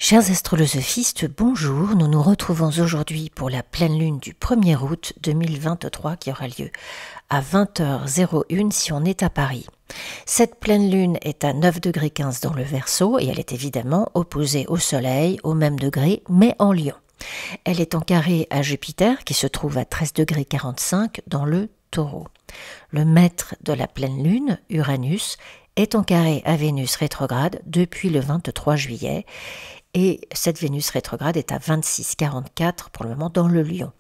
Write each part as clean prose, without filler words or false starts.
Chers astrolosophistes, bonjour. Nous nous retrouvons aujourd'hui pour la pleine lune du 1er août 2023 qui aura lieu à 20h01 si on est à Paris. Cette pleine lune est à 9,15 dans le Verseau et elle est évidemment opposée au Soleil au même degré mais en Lion. Elle est en carré à Jupiter qui se trouve à 13,45 dans le Taureau. Le maître de la pleine lune, Uranus, est en carré à Vénus rétrograde depuis le 23 juillet et cette Vénus rétrograde est à 26,44 pour le moment dans le Lion.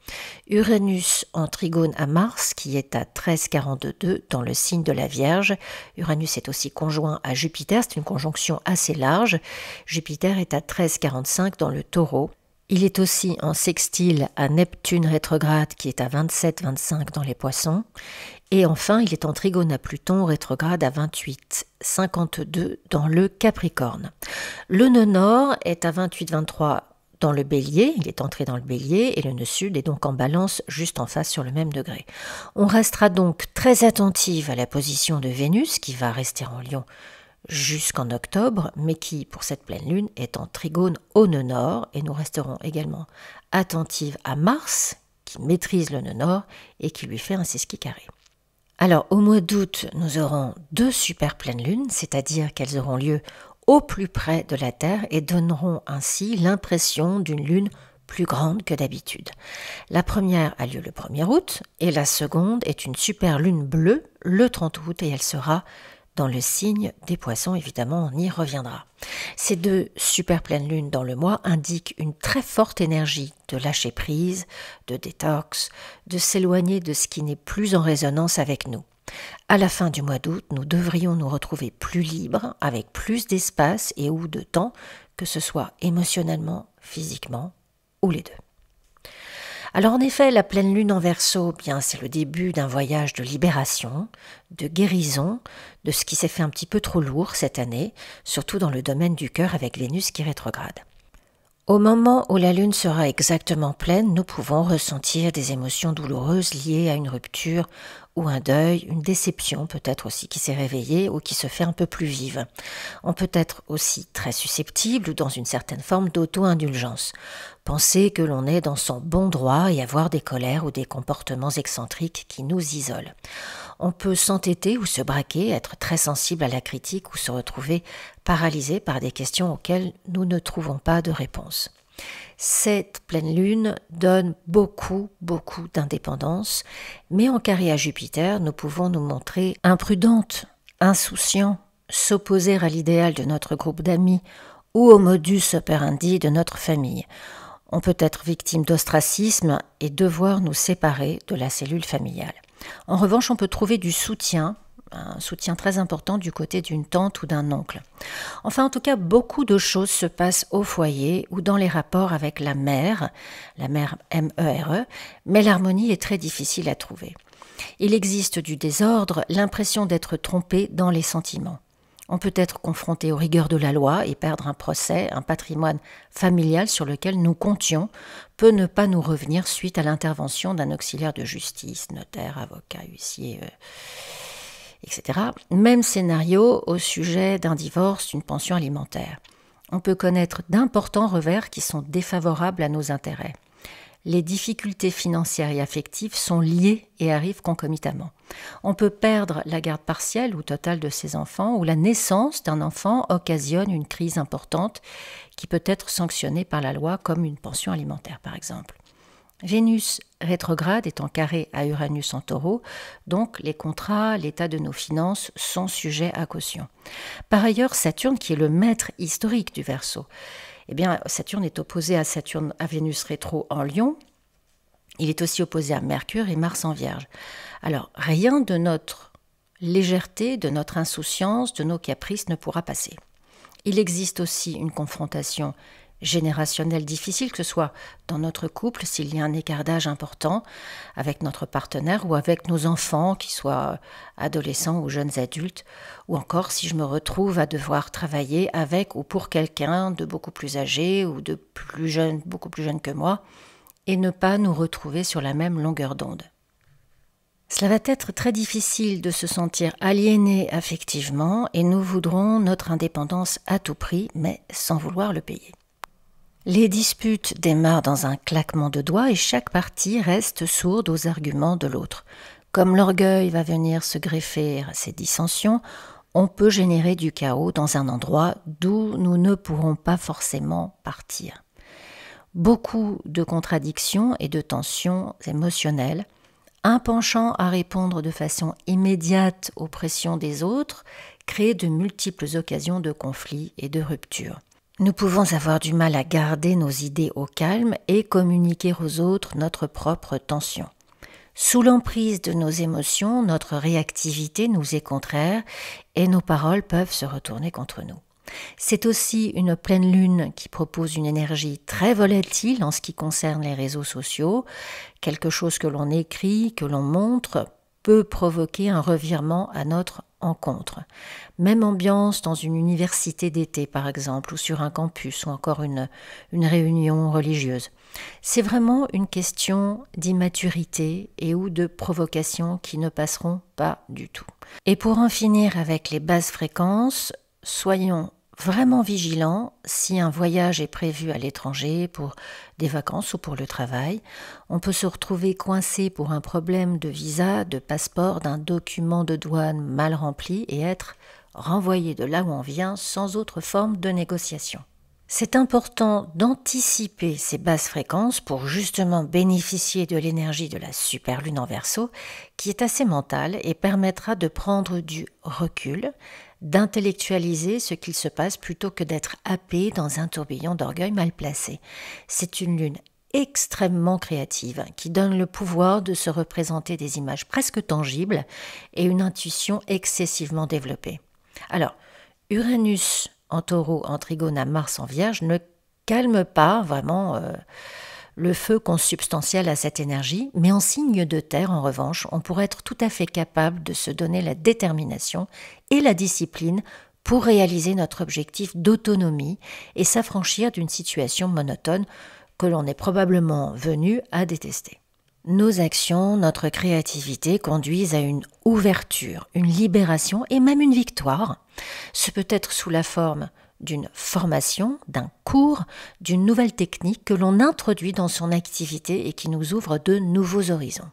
Uranus en trigone à Mars qui est à 13,42 dans le signe de la Vierge. Uranus est aussi conjoint à Jupiter, c'est une conjonction assez large. Jupiter est à 13,45 dans le Taureau. Il est aussi en sextile à Neptune rétrograde qui est à 27,25 dans les Poissons. Et enfin, il est en trigone à Pluton rétrograde à 28,52 dans le Capricorne. Le nœud nord est à 28,23 dans le Bélier, il est entré dans le Bélier, et le nœud sud est donc en Balance juste en face sur le même degré. On restera donc très attentive à la position de Vénus qui va rester en Lion jusqu'en octobre, mais qui, pour cette pleine lune, est en trigone au nœud nord, et nous resterons également attentives à Mars, qui maîtrise le nœud nord et qui lui fait un sesqui carré. Alors, au mois d'août, nous aurons deux super pleines lunes, c'est-à-dire qu'elles auront lieu au plus près de la Terre et donneront ainsi l'impression d'une lune plus grande que d'habitude. La première a lieu le 1er août et la seconde est une super lune bleue le 30 août et elle sera dans le signe des Poissons, évidemment, on y reviendra. Ces deux super pleines lunes dans le mois indiquent une très forte énergie de lâcher prise, de détox, de s'éloigner de ce qui n'est plus en résonance avec nous. À la fin du mois d'août, nous devrions nous retrouver plus libres, avec plus d'espace et ou de temps, que ce soit émotionnellement, physiquement ou les deux. Alors en effet, la pleine lune en Verseau, bien c'est le début d'un voyage de libération, de guérison, de ce qui s'est fait un petit peu trop lourd cette année, surtout dans le domaine du cœur avec Vénus qui rétrograde. Au moment où la lune sera exactement pleine, nous pouvons ressentir des émotions douloureuses liées à une rupture ou un deuil, une déception peut-être aussi qui s'est réveillée ou qui se fait un peu plus vive. On peut être aussi très susceptible ou dans une certaine forme d'auto-indulgence. Penser que l'on est dans son bon droit et avoir des colères ou des comportements excentriques qui nous isolent. On peut s'entêter ou se braquer, être très sensible à la critique ou se retrouver paralysé par des questions auxquelles nous ne trouvons pas de réponse. Cette pleine lune donne beaucoup d'indépendance, mais en carré à Jupiter, nous pouvons nous montrer imprudentes, insouciants, s'opposer à l'idéal de notre groupe d'amis ou au modus operandi de notre famille. On peut être victime d'ostracisme et devoir nous séparer de la cellule familiale. En revanche, on peut trouver du soutien, un soutien très important du côté d'une tante ou d'un oncle. Enfin, en tout cas, beaucoup de choses se passent au foyer ou dans les rapports avec la mère M-E-R-E, mais l'harmonie est très difficile à trouver. Il existe du désordre, l'impression d'être trompé dans les sentiments. On peut être confronté aux rigueurs de la loi et perdre un procès, un patrimoine familial sur lequel nous comptions peut ne pas nous revenir suite à l'intervention d'un auxiliaire de justice, notaire, avocat, huissier, etc. Même scénario au sujet d'un divorce, d'une pension alimentaire. On peut connaître d'importants revers qui sont défavorables à nos intérêts. Les difficultés financières et affectives sont liées et arrivent concomitamment. On peut perdre la garde partielle ou totale de ses enfants ou la naissance d'un enfant occasionne une crise importante qui peut être sanctionnée par la loi comme une pension alimentaire par exemple. Vénus rétrograde est en carré à Uranus en Taureau, donc les contrats, l'état de nos finances sont sujets à caution. Par ailleurs, Saturne, qui est le maître historique du Verseau, eh bien, Saturne est opposé à Vénus rétro en Lion. Il est aussi opposé à Mercure et Mars en Vierge. Alors, rien de notre légèreté, de notre insouciance, de nos caprices ne pourra passer. Il existe aussi une confrontation générationnelle difficile, que ce soit dans notre couple, s'il y a un écart d'âge important avec notre partenaire ou avec nos enfants, qu'ils soient adolescents ou jeunes adultes, ou encore si je me retrouve à devoir travailler avec ou pour quelqu'un de beaucoup plus âgé ou de plus jeune, beaucoup plus jeune que moi, et ne pas nous retrouver sur la même longueur d'onde. Cela va être très difficile de se sentir aliéné affectivement et nous voudrons notre indépendance à tout prix, mais sans vouloir le payer. Les disputes démarrent dans un claquement de doigts et chaque partie reste sourde aux arguments de l'autre. Comme l'orgueil va venir se greffer à ces dissensions, on peut générer du chaos dans un endroit d'où nous ne pourrons pas forcément partir. Beaucoup de contradictions et de tensions émotionnelles, un penchant à répondre de façon immédiate aux pressions des autres, crée de multiples occasions de conflits et de ruptures. Nous pouvons avoir du mal à garder nos idées au calme et communiquer aux autres notre propre tension. Sous l'emprise de nos émotions, notre réactivité nous est contraire et nos paroles peuvent se retourner contre nous. C'est aussi une pleine lune qui propose une énergie très volatile en ce qui concerne les réseaux sociaux. Quelque chose que l'on écrit, que l'on montre, peut provoquer un revirement à notre encontre. Même ambiance dans une université d'été par exemple, ou sur un campus, ou encore une réunion religieuse. C'est vraiment une question d'immaturité et ou de provocation qui ne passeront pas du tout. Et pour en finir avec les basses fréquences, soyons vraiment vigilants si un voyage est prévu à l'étranger pour des vacances ou pour le travail. On peut se retrouver coincé pour un problème de visa, de passeport, d'un document de douane mal rempli et être renvoyé de là où on vient sans autre forme de négociation. C'est important d'anticiper ces basses fréquences pour justement bénéficier de l'énergie de la superlune en Verseau qui est assez mentale et permettra de prendre du recul, d'intellectualiser ce qu'il se passe plutôt que d'être happé dans un tourbillon d'orgueil mal placé. C'est une lune extrêmement créative qui donne le pouvoir de se représenter des images presque tangibles et une intuition excessivement développée. Alors, Uranus en taureau, en trigone à Mars en vierge, ne calme pas vraiment le feu consubstantiel à cette énergie, mais en signe de terre, en revanche, on pourrait être tout à fait capable de se donner la détermination et la discipline pour réaliser notre objectif d'autonomie et s'affranchir d'une situation monotone que l'on est probablement venu à détester. Nos actions, notre créativité conduisent à une ouverture, une libération et même une victoire. Ce peut être sous la forme d'une formation, d'un cours, d'une nouvelle technique que l'on introduit dans son activité et qui nous ouvre de nouveaux horizons.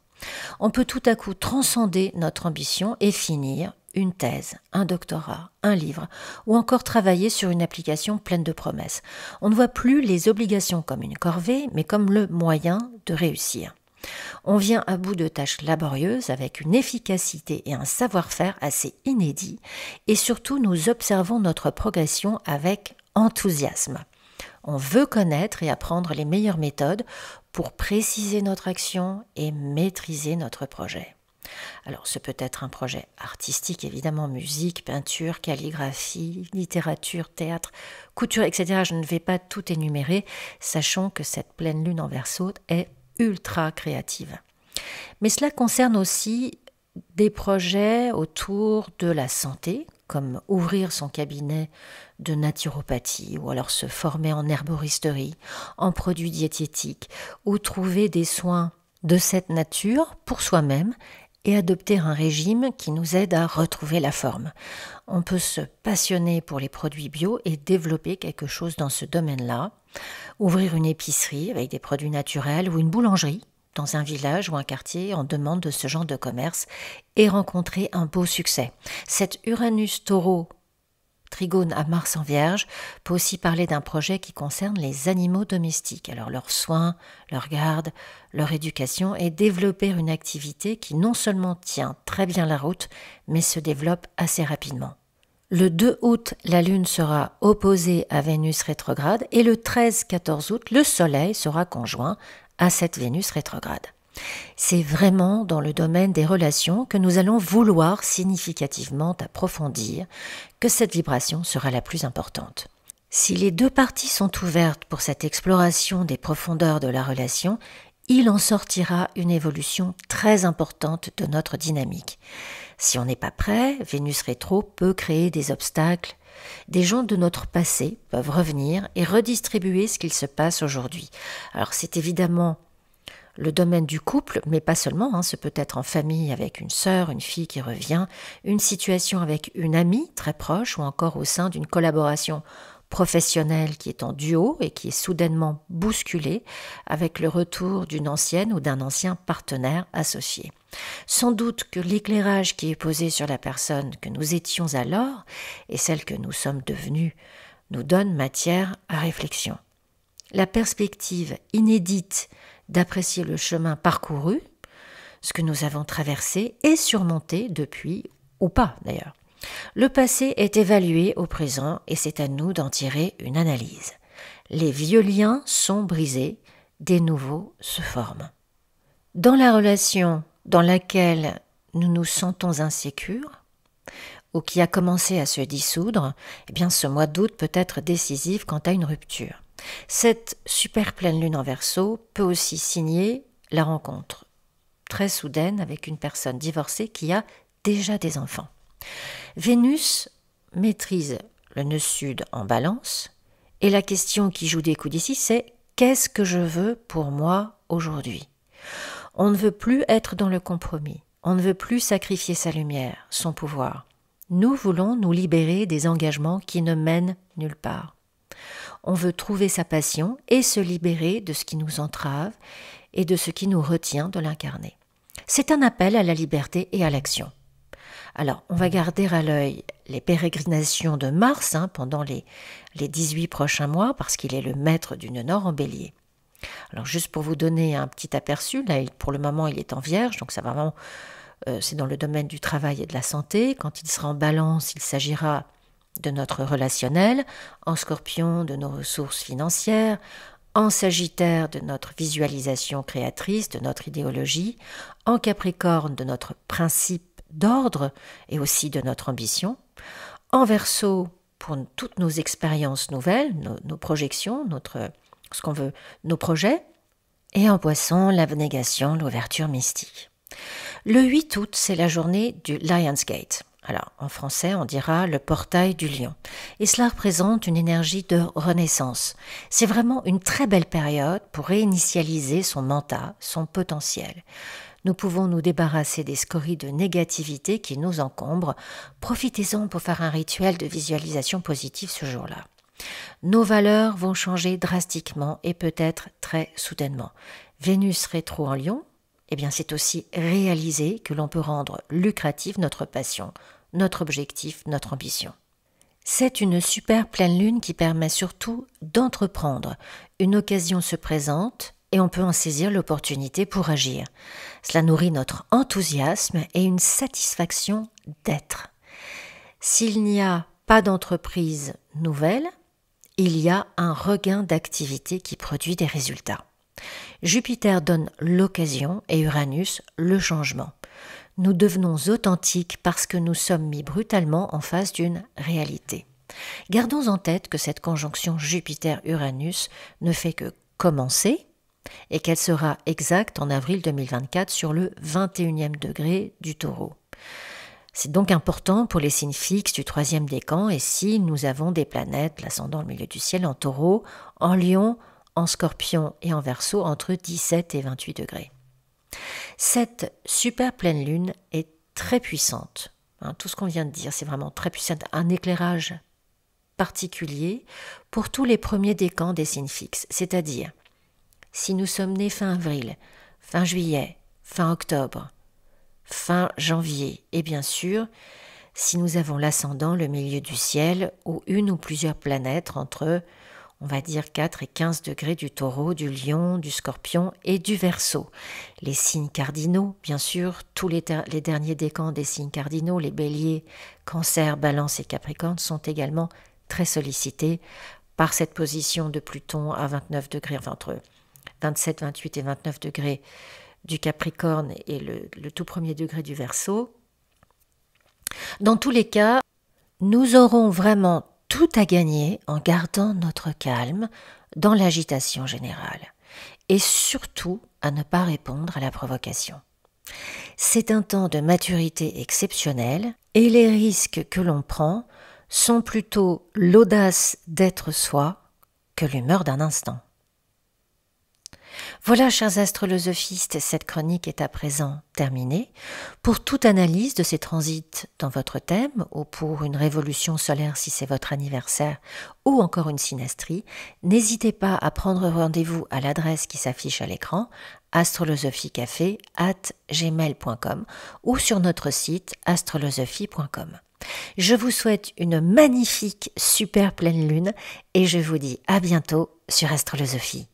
On peut tout à coup transcender notre ambition et finir une thèse, un doctorat, un livre, ou encore travailler sur une application pleine de promesses. On ne voit plus les obligations comme une corvée, mais comme le moyen de réussir. On vient à bout de tâches laborieuses avec une efficacité et un savoir-faire assez inédits et surtout nous observons notre progression avec enthousiasme. On veut connaître et apprendre les meilleures méthodes pour préciser notre action et maîtriser notre projet. Alors ce peut être un projet artistique, évidemment, musique, peinture, calligraphie, littérature, théâtre, couture, etc. Je ne vais pas tout énumérer, sachant que cette pleine lune en Verseau est ultra créative. Mais cela concerne aussi des projets autour de la santé, comme ouvrir son cabinet de naturopathie ou alors se former en herboristerie, en produits diététiques ou trouver des soins de cette nature pour soi-même et adopter un régime qui nous aide à retrouver la forme. On peut se passionner pour les produits bio et développer quelque chose dans ce domaine-là. Ouvrir une épicerie avec des produits naturels ou une boulangerie dans un village ou un quartier en demande de ce genre de commerce et rencontrer un beau succès. Cet Uranus-Taureau trigone à Mars en Vierge peut aussi parler d'un projet qui concerne les animaux domestiques, alors leurs soins, leur garde, leur éducation et développer une activité qui non seulement tient très bien la route, mais se développe assez rapidement. Le 2 août, la Lune sera opposée à Vénus rétrograde et le 13-14 août, le Soleil sera conjoint à cette Vénus rétrograde. C'est vraiment dans le domaine des relations que nous allons vouloir significativement approfondir que cette vibration sera la plus importante. Si les deux parties sont ouvertes pour cette exploration des profondeurs de la relation, il en sortira une évolution très importante de notre dynamique. Si on n'est pas prêt, Vénus rétro peut créer des obstacles. Des gens de notre passé peuvent revenir et redistribuer ce qu'il se passe aujourd'hui. Alors c'est évidemment le domaine du couple, mais pas seulement, ce peut être en famille avec une sœur, une fille qui revient, une situation avec une amie très proche ou encore au sein d'une collaboration professionnel qui est en duo et qui est soudainement bousculé avec le retour d'une ancienne ou d'un ancien partenaire associé. Sans doute que l'éclairage qui est posé sur la personne que nous étions alors et celle que nous sommes devenus nous donne matière à réflexion. La perspective inédite d'apprécier le chemin parcouru, ce que nous avons traversé et surmonté depuis, ou pas d'ailleurs. Le passé est évalué au présent et c'est à nous d'en tirer une analyse. Les vieux liens sont brisés, des nouveaux se forment. Dans la relation dans laquelle nous nous sentons insécures, ou qui a commencé à se dissoudre, eh bien ce mois d'août peut être décisif quant à une rupture. Cette super pleine lune en Verseau peut aussi signer la rencontre très soudaine avec une personne divorcée qui a déjà des enfants. Vénus maîtrise le nœud sud en Balance et la question qui joue des coups d'ici, c'est qu'est-ce que je veux pour moi aujourd'hui ? On ne veut plus être dans le compromis, on ne veut plus sacrifier sa lumière, son pouvoir. Nous voulons nous libérer des engagements qui ne mènent nulle part. On veut trouver sa passion et se libérer de ce qui nous entrave et de ce qui nous retient de l'incarner. C'est un appel à la liberté et à l'action. Alors, on va garder à l'œil les pérégrinations de Mars pendant les 18 prochains mois parce qu'il est le maître du nœud nord en Bélier. Alors, juste pour vous donner un petit aperçu, là, pour le moment, il est en Vierge, donc ça va vraiment, c'est dans le domaine du travail et de la santé. Quand il sera en Balance, il s'agira de notre relationnel, en Scorpion, de nos ressources financières, en Sagittaire, de notre visualisation créatrice, de notre idéologie, en Capricorne, de notre principe d'ordre et aussi de notre ambition, en Verseau, pour toutes nos expériences nouvelles, nos projections, ce qu'on veut, nos projets, et en Poisson, l'abnégation, l'ouverture mystique. Le 8 août, c'est la journée du Lionsgate. Alors, en français, on dira le portail du lion. Et cela représente une énergie de renaissance. C'est vraiment une très belle période pour réinitialiser son mental, son potentiel. Nous pouvons nous débarrasser des scories de négativité qui nous encombrent. Profitez-en pour faire un rituel de visualisation positive ce jour-là. Nos valeurs vont changer drastiquement et peut-être très soudainement. Vénus rétro en Lion, eh bien c'est aussi réaliser que l'on peut rendre lucrative notre passion, notre objectif, notre ambition. C'est une super pleine lune qui permet surtout d'entreprendre. Une occasion se présente et on peut en saisir l'opportunité pour agir. Cela nourrit notre enthousiasme et une satisfaction d'être. S'il n'y a pas d'entreprise nouvelle, il y a un regain d'activité qui produit des résultats. Jupiter donne l'occasion et Uranus le changement. Nous devenons authentiques parce que nous sommes mis brutalement en face d'une réalité. Gardons en tête que cette conjonction Jupiter-Uranus ne fait que commencer et qu'elle sera exacte en avril 2024 sur le 21e degré du Taureau. C'est donc important pour les signes fixes du 3e décan et si nous avons des planètes, l'ascendant au milieu du ciel en Taureau, en Lion, en Scorpion et en Verseau entre 17 et 28 degrés. Cette super pleine lune est très puissante. Tout ce qu'on vient de dire, c'est vraiment très puissant. Un éclairage particulier pour tous les premiers décans des signes fixes. C'est-à-dire, si nous sommes nés fin avril, fin juillet, fin octobre, fin janvier, et bien sûr, si nous avons l'ascendant, le milieu du ciel, ou une ou plusieurs planètes entre, on va dire 4 et 15 degrés du Taureau, du Lion, du Scorpion et du Verseau. Les signes cardinaux, bien sûr, tous les derniers décans des signes cardinaux, les Béliers, Cancer, Balance et Capricorne sont également très sollicités par cette position de Pluton à 29 degrés, enfin entre 27, 28 et 29 degrés du Capricorne et le tout premier degré du Verseau. Dans tous les cas, nous aurons vraiment tout à gagner en gardant notre calme dans l'agitation générale et surtout à ne pas répondre à la provocation. C'est un temps de maturité exceptionnelle et les risques que l'on prend sont plutôt l'audace d'être soi que l'humeur d'un instant. Voilà, chers astrolosophistes, cette chronique est à présent terminée. Pour toute analyse de ces transits dans votre thème, ou pour une révolution solaire si c'est votre anniversaire, ou encore une synastrie, n'hésitez pas à prendre rendez-vous à l'adresse qui s'affiche à l'écran, astrolosophicafé@gmail.com ou sur notre site astrolosophie.com. Je vous souhaite une magnifique, super pleine lune et je vous dis à bientôt sur Astrolosophie.